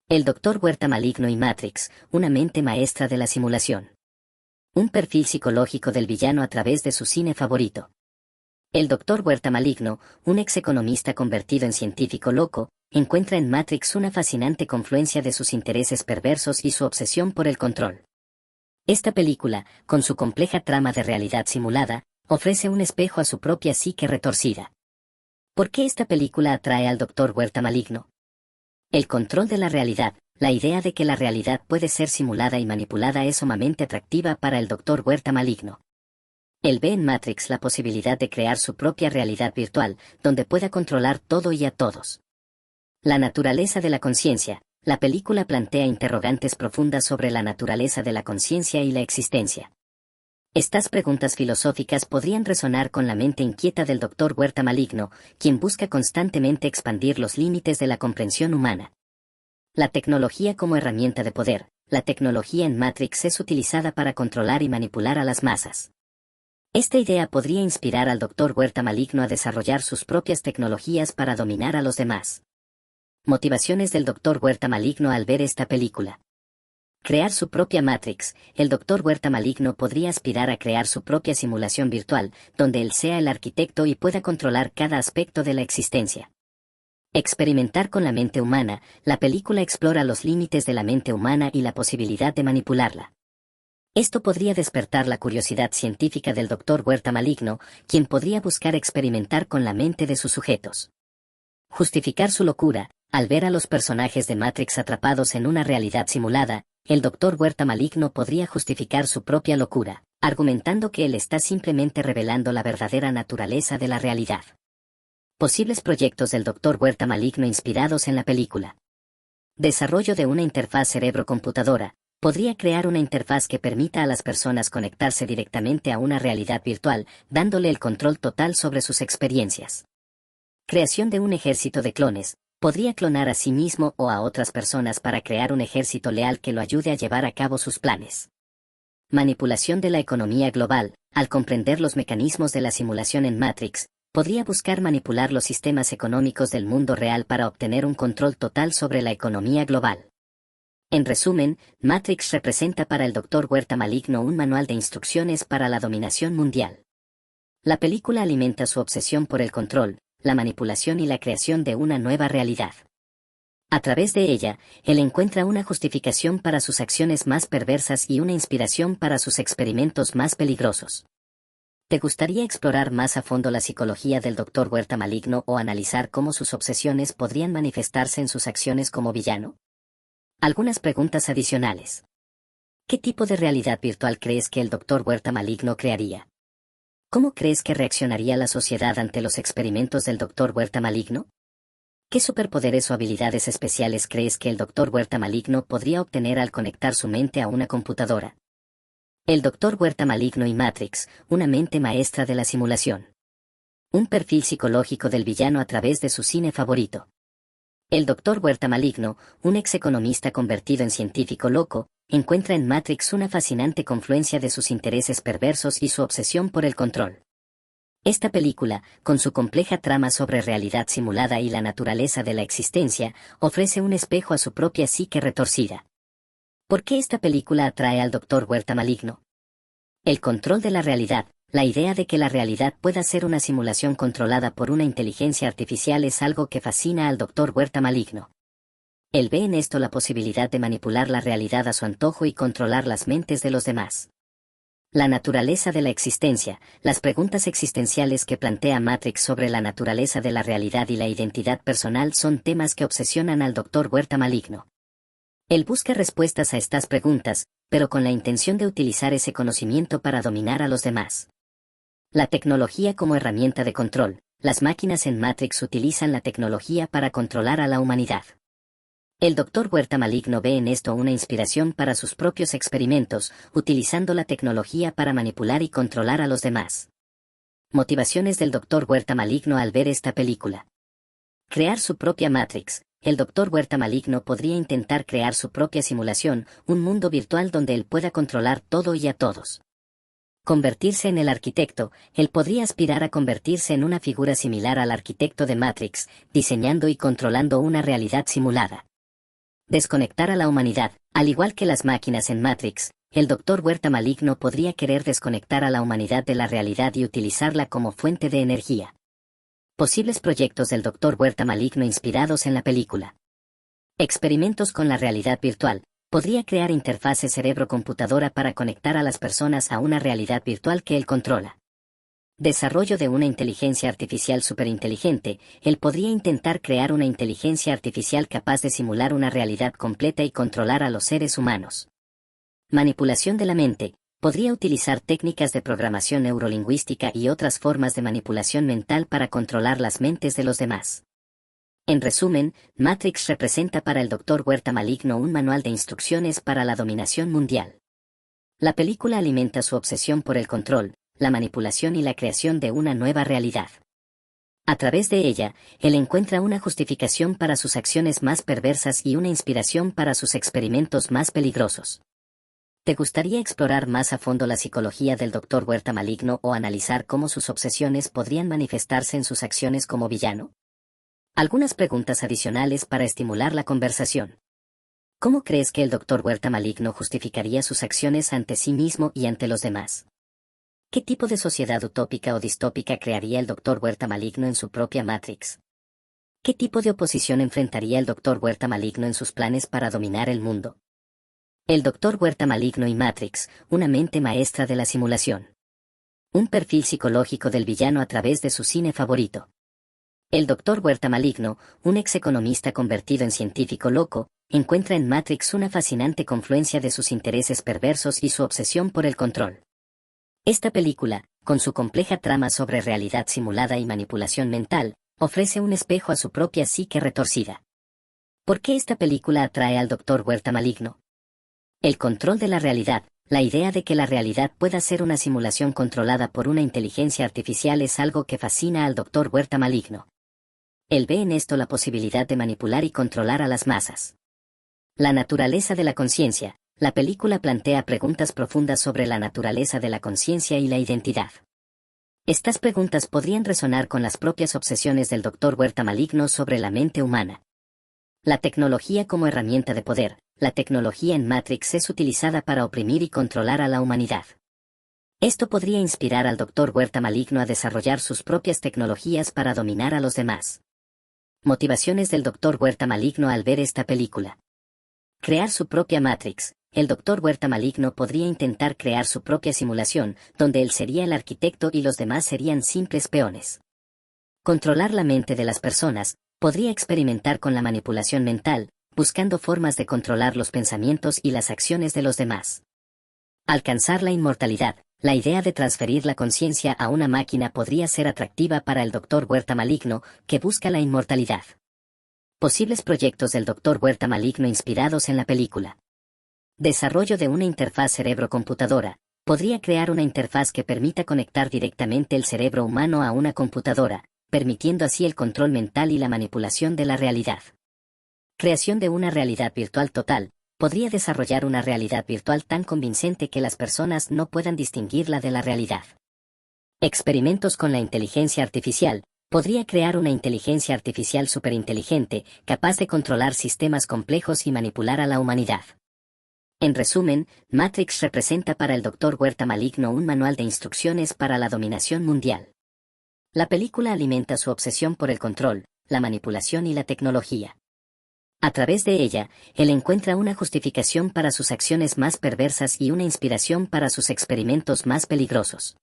El Dr. Huerta Maligno y Matrix, una mente maestra de la simulación. Un perfil psicológico del villano a través de su cine favorito. El Dr. Huerta Maligno, un ex economista convertido en científico loco, encuentra en Matrix una fascinante confluencia de sus intereses perversos y su obsesión por el control. Esta película, con su compleja trama de realidad simulada, ofrece un espejo a su propia psique retorcida. ¿Por qué esta película atrae al Dr. Huerta Maligno? El control de la realidad, la idea de que la realidad puede ser simulada y manipulada es sumamente atractiva para el Dr. Huerta Maligno. Él ve en Matrix la posibilidad de crear su propia realidad virtual, donde pueda controlar todo y a todos. La naturaleza de la conciencia. La película plantea interrogantes profundas sobre la naturaleza de la conciencia y la existencia. Estas preguntas filosóficas podrían resonar con la mente inquieta del Dr. Huerta Maligno, quien busca constantemente expandir los límites de la comprensión humana. La tecnología como herramienta de poder. La tecnología en Matrix es utilizada para controlar y manipular a las masas. Esta idea podría inspirar al Dr. Huerta Maligno a desarrollar sus propias tecnologías para dominar a los demás. Motivaciones del Dr. Huerta Maligno al ver esta película. Crear su propia Matrix. El Dr. Huerta Maligno podría aspirar a crear su propia simulación virtual, donde él sea el arquitecto y pueda controlar cada aspecto de la existencia. Experimentar con la mente humana. La película explora los límites de la mente humana y la posibilidad de manipularla. Esto podría despertar la curiosidad científica del Dr. Huerta Maligno, quien podría buscar experimentar con la mente de sus sujetos. Justificar su locura. Al ver a los personajes de Matrix atrapados en una realidad simulada, el Dr. Huerta Maligno podría justificar su propia locura, argumentando que él está simplemente revelando la verdadera naturaleza de la realidad. Posibles proyectos del Dr. Huerta Maligno inspirados en la película. Desarrollo de una interfaz cerebro-computadora. Podría crear una interfaz que permita a las personas conectarse directamente a una realidad virtual, dándole el control total sobre sus experiencias. Creación de un ejército de clones. Podría clonar a sí mismo o a otras personas para crear un ejército leal que lo ayude a llevar a cabo sus planes. Manipulación de la economía global. Al comprender los mecanismos de la simulación en Matrix, podría buscar manipular los sistemas económicos del mundo real para obtener un control total sobre la economía global. En resumen, Matrix representa para el Dr. Huerta Maligno un manual de instrucciones para la dominación mundial. La película alimenta su obsesión por el control, la manipulación y la creación de una nueva realidad. A través de ella, él encuentra una justificación para sus acciones más perversas y una inspiración para sus experimentos más peligrosos. ¿Te gustaría explorar más a fondo la psicología del Dr. Huerta Maligno o analizar cómo sus obsesiones podrían manifestarse en sus acciones como villano? Algunas preguntas adicionales. ¿Qué tipo de realidad virtual crees que el Dr. Huerta Maligno crearía? ¿Cómo crees que reaccionaría la sociedad ante los experimentos del Dr. Huerta Maligno? ¿Qué superpoderes o habilidades especiales crees que el Dr. Huerta Maligno podría obtener al conectar su mente a una computadora? El Dr. Huerta Maligno y Matrix, una mente maestra de la simulación. Un perfil psicológico del villano a través de su cine favorito. El Dr. Huerta Maligno, un ex economista convertido en científico loco, encuentra en Matrix una fascinante confluencia de sus intereses perversos y su obsesión por el control. Esta película, con su compleja trama sobre realidad simulada y la naturaleza de la existencia, ofrece un espejo a su propia psique retorcida. ¿Por qué esta película atrae al Dr. Huerta Maligno? El control de la realidad. La idea de que la realidad pueda ser una simulación controlada por una inteligencia artificial es algo que fascina al Dr. Huerta Maligno. Él ve en esto la posibilidad de manipular la realidad a su antojo y controlar las mentes de los demás. La naturaleza de la existencia. Las preguntas existenciales que plantea Matrix sobre la naturaleza de la realidad y la identidad personal son temas que obsesionan al Dr. Huerta Maligno. Él busca respuestas a estas preguntas, pero con la intención de utilizar ese conocimiento para dominar a los demás. La tecnología como herramienta de control. Las máquinas en Matrix utilizan la tecnología para controlar a la humanidad. El Dr. Huerta Maligno ve en esto una inspiración para sus propios experimentos, utilizando la tecnología para manipular y controlar a los demás. Motivaciones del Dr. Huerta Maligno al ver esta película. Crear su propia Matrix. El Dr. Huerta Maligno podría intentar crear su propia simulación, un mundo virtual donde él pueda controlar todo y a todos. Convertirse en el arquitecto. Él podría aspirar a convertirse en una figura similar al arquitecto de Matrix, diseñando y controlando una realidad simulada. Desconectar a la humanidad. Al igual que las máquinas en Matrix, el Dr. Huerta Maligno podría querer desconectar a la humanidad de la realidad y utilizarla como fuente de energía. Posibles proyectos del Dr. Huerta Maligno inspirados en la película. Experimentos con la realidad virtual. Podría crear interfaces cerebro-computadora para conectar a las personas a una realidad virtual que él controla. Desarrollo de una inteligencia artificial superinteligente. Él podría intentar crear una inteligencia artificial capaz de simular una realidad completa y controlar a los seres humanos. Manipulación de la mente. Podría utilizar técnicas de programación neurolingüística y otras formas de manipulación mental para controlar las mentes de los demás. En resumen, Matrix representa para el Dr. Huerta Maligno un manual de instrucciones para la dominación mundial. La película alimenta su obsesión por el control, la manipulación y la creación de una nueva realidad. A través de ella, él encuentra una justificación para sus acciones más perversas y una inspiración para sus experimentos más peligrosos. ¿Te gustaría explorar más a fondo la psicología del Dr. Huerta Maligno o analizar cómo sus obsesiones podrían manifestarse en sus acciones como villano? Algunas preguntas adicionales para estimular la conversación. ¿Cómo crees que el Dr. Huerta Maligno justificaría sus acciones ante sí mismo y ante los demás? ¿Qué tipo de sociedad utópica o distópica crearía el Dr. Huerta Maligno en su propia Matrix? ¿Qué tipo de oposición enfrentaría el Dr. Huerta Maligno en sus planes para dominar el mundo? El Dr. Huerta Maligno y Matrix, una mente maestra de la simulación. Un perfil psicológico del villano a través de su cine favorito. El Dr. Huerta Maligno, un ex economista convertido en científico loco, encuentra en Matrix una fascinante confluencia de sus intereses perversos y su obsesión por el control. Esta película, con su compleja trama sobre realidad simulada y manipulación mental, ofrece un espejo a su propia psique retorcida. ¿Por qué esta película atrae al Dr. Huerta Maligno? El control de la realidad. La idea de que la realidad pueda ser una simulación controlada por una inteligencia artificial es algo que fascina al Dr. Huerta Maligno. Él ve en esto la posibilidad de manipular y controlar a las masas. La naturaleza de la conciencia. La película plantea preguntas profundas sobre la naturaleza de la conciencia y la identidad. Estas preguntas podrían resonar con las propias obsesiones del Dr. Huerta Maligno sobre la mente humana. La tecnología como herramienta de poder. La tecnología en Matrix es utilizada para oprimir y controlar a la humanidad. Esto podría inspirar al Dr. Huerta Maligno a desarrollar sus propias tecnologías para dominar a los demás. Motivaciones del Dr. Huerta Maligno al ver esta película. Crear su propia Matrix. El Dr. Huerta Maligno podría intentar crear su propia simulación, donde él sería el arquitecto y los demás serían simples peones. Controlar la mente de las personas. Podría experimentar con la manipulación mental, buscando formas de controlar los pensamientos y las acciones de los demás. Alcanzar la inmortalidad. La idea de transferir la conciencia a una máquina podría ser atractiva para el Dr. Huerta Maligno, que busca la inmortalidad. Posibles proyectos del Dr. Huerta Maligno inspirados en la película. Desarrollo de una interfaz cerebro-computadora. Podría crear una interfaz que permita conectar directamente el cerebro humano a una computadora, permitiendo así el control mental y la manipulación de la realidad. Creación de una realidad virtual total. Podría desarrollar una realidad virtual tan convincente que las personas no puedan distinguirla de la realidad. Experimentos con la inteligencia artificial. Podría crear una inteligencia artificial superinteligente, capaz de controlar sistemas complejos y manipular a la humanidad. En resumen, Matrix representa para el Dr. Huerta Maligno un manual de instrucciones para la dominación mundial. La película alimenta su obsesión por el control, la manipulación y la tecnología. A través de ella, él encuentra una justificación para sus acciones más perversas y una inspiración para sus experimentos más peligrosos.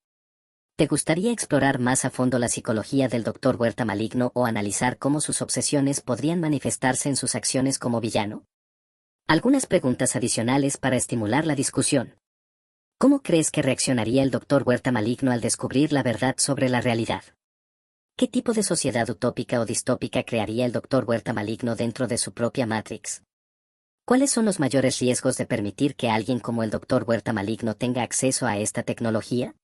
¿Te gustaría explorar más a fondo la psicología del Dr. Huerta Maligno o analizar cómo sus obsesiones podrían manifestarse en sus acciones como villano? Algunas preguntas adicionales para estimular la discusión. ¿Cómo crees que reaccionaría el Dr. Huerta Maligno al descubrir la verdad sobre la realidad? ¿Qué tipo de sociedad utópica o distópica crearía el Dr. Huerta Maligno dentro de su propia Matrix? ¿Cuáles son los mayores riesgos de permitir que alguien como el Dr. Huerta Maligno tenga acceso a esta tecnología?